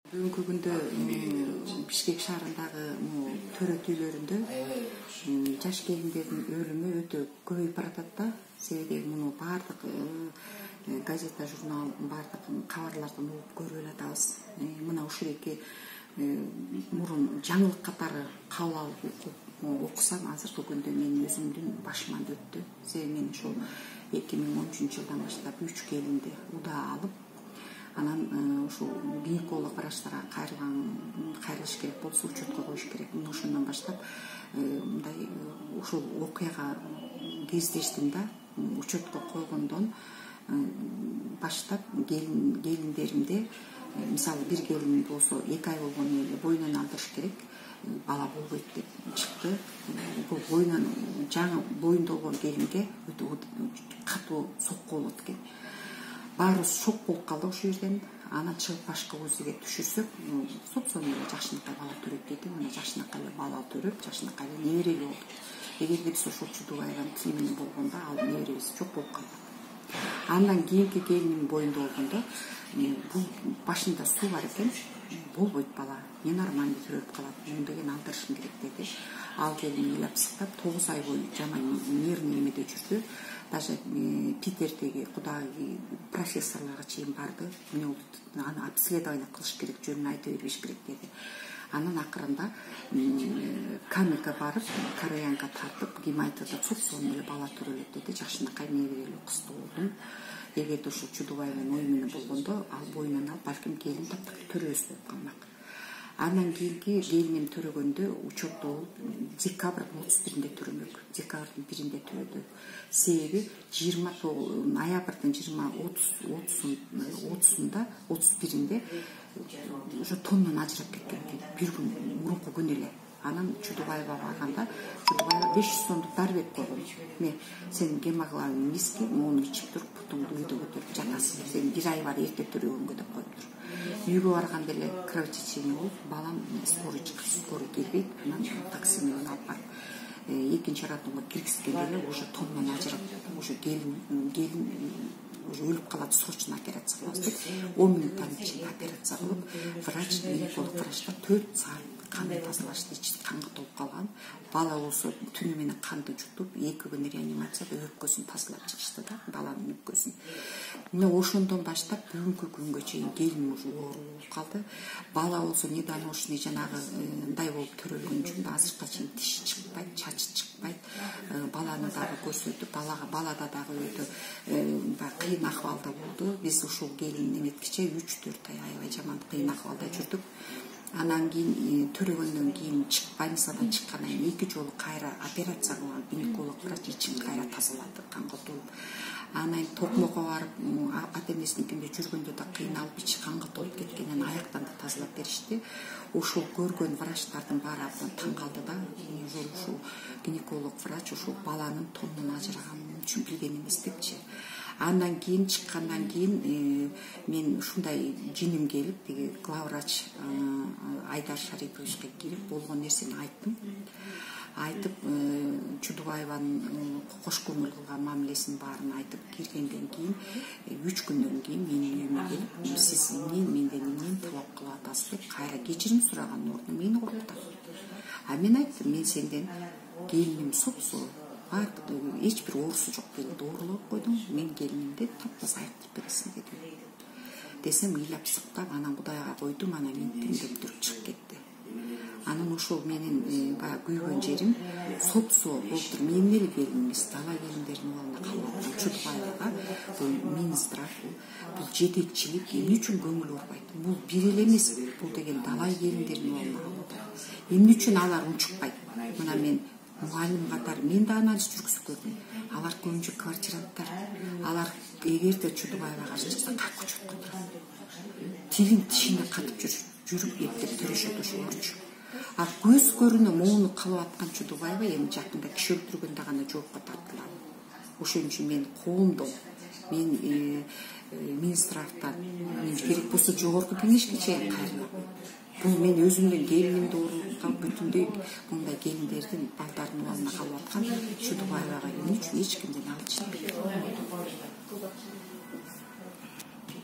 Бүгүнкү күндө Бишкек шаарындагы төрөт үйлөрүндө жаш келиндердин өлүмү өтө көбөйүп баратат да. Себеби муну баардык газета, журнал, баардык кабарлардан угуп көрүп элатабыз. Мына ушул эки мурун жаңылык катары кабыл алып окусам, азыркы күндө мен өзүмдүн башыман өттү. Себеби мен ошол 2013-жылдан баштап 3 келинди удаа алып, анан ушул гинеколог врачтарга кайрылыш керек болсо учетко коюш керек. Мен ошондон баштап мындай ушул окуяга кездештим да. Учетко койгондон баштап келиндеримде, мисалы бир келин болсо 2 ай болгону эле боюнан алдырыш керек, бала болбойт деп чыкты. Бул боюнан жаңы боюнда болгон келинге өтө катуу сокку болот экен. Баарыбыз шок болуп калдык ошол жерден. Анан чыгып башка УЗИге түшүрсөк, сопсонун эле жакшынакай бала төрөт дейт. Мына жакшынакай эле бала төрөп, жакшынакай эле неберели болдук. Эгерде биз ошол Чудубаеванын тили менен болгондо, ал неберебиз жок болуп калган. Андан кийинки келиндин боюнда болгондо, бул башында суу бар экен, болбойт бала, ненормально төрөлүп калат, муну деген алдырышым керек деди. Ал келин ыйлап сыктап 9 ай бою жаман нервный эмеде жүрдү. Даже Питердеги кудагы профессорлорго чейин барды. Аны обследование кылыш керек, жөнүн айта бербеш керек деди. Анан акырында Камерге барып, кореянга тартып, гематода сопсонун эле бала төрөлөт деди. Жакшынакай неберелүү кызды болдум. Эгерде ушул Чудубаеванын ою менен болгондо, ал боюнан алып, балким келин таптак төрөбөз болуп калмак. Андан кийинки келиним төрөгөндө учетто болуп, декабрдын 31-inde төрөмөк. Декабрдын 1-inde төрөдү. Себеби 29 ноябрдын 30-30-30-ында, 31-inde уже тоннан ажырап кеткен экен. Бир күн мурунку күн эле. Анан Чудубаева барганда, Чудубаева 500 сомдук дары берип койгон. Сенин гемоглобин низкий, муну ичип туруп путуңду үйдө көтөрүп жатасың. Сен 1 ай бар эрте төрөгөнгө деп коюптур. Үйгө барганда эле кровотечение болуп, балам скорый келбейт. Анан такси менен алып барып, экинчи роддомго киргизгенде эле уже тоннан ажырап, уже келин уже өлүп калат, срочно операция кылабыз деп 10 минуттан ичинде операция кылып, врач, гинеколог врачтар 4 саат канды тазалашты, ичи канга толуп калган. Бала болсо түнү менен канды жутуп, 2 күн реанимацияда өпкөсүн тазалап чыгышты да, баланын өпкөсүн. Мына ошондон баштап бүгүнкү күнгө чейин келиним уже оору болуп калды. Бала болсо недоношенный жанагы мындай болуп төрөлгөн үчүн азыркыга чейин тиши чыкпайт, чачы чыкпайт. Баланы дагы көрсөтүп, балада дагы өтө кыйын акыбалда болду. Биз ушул келин эметкиче 3-4 ай аябай жаман кыйын акыбалда жүрдүк. Анан кийин төрөгөндөн кийин больницадан чыккандан кийин 2 жолу кайра операция кылган гинеколог врач ичин кайра тазалады, канга толуп. Анан токмокко барып, ата энесиникинде жүргөндө да кыйналып, ичи канга толуп кеткенин аяктан да тазалап беришти. Ушул көргөн врачтардын баары абдан таң калды да. Ушул гинеколог врач ушул баланын тоннун ажыраганын үчүн билген эмес депчи. Андан кийин чыккандан кийин мен ушундай жиним келип, тиги главврач Айдар Шариповичке кирип болгон нерсени айттым. Айтып, Чудубаеванын кош көңүл кылган мамилесин баарын айтып киргенден кийин 3 күндөн кийин менин үйүмө келип, сиз менден эмнени талап кылып атасыз деп кайра кечирим сураган ордуна мени коркутат. А мен айттым, мен сенден келиним сопсоо, эч бир оорусу жок келинди оорулап койдуң, мен келинимди таптаза айыктырып бересиң дедим. Десем ыйлап сыктап, анан Кудайга койдум, анан минттен деп туруп чыгып кетти. Анан ошол менин баягы күйгөн жерим сопсоо болуптур. Менин эле келиним эмес, дала келиндеринин абалына калып аткан Чудубаевага бул Минздрав, бул жетекчилик эмне үчүн көңүл бурбайт? Бул бир эле эмес, бул деген дала келиндеринин абалына калып атат. Эмне үчүн алар унчукпайт? Мына мен мугалим катары мен да анализ жүргүзүп көрдүм. Алар көбүнчө квартиранттар. Алар эгерде Чудубаевага чыкса как учетко турат. Тилин тишине катып жүрүп эптеп төрөшөт ошолорчу. А көз көрүнө мууну кылып аткан Чудубаева эми жакында киши өлтүргөндө гана жоопко тартылат. Ошон үчүн мен коомдон, мен Минздравтан, мен керек болсо жогорку кеңешке чейин кайрылам. Бул мен өзүмдүн келинимди оорулукка бүтүндөй мындай келиндердин балдарынын абалына калып аткан Чудубаевага эмне үчүн эч кимден алчытпайт.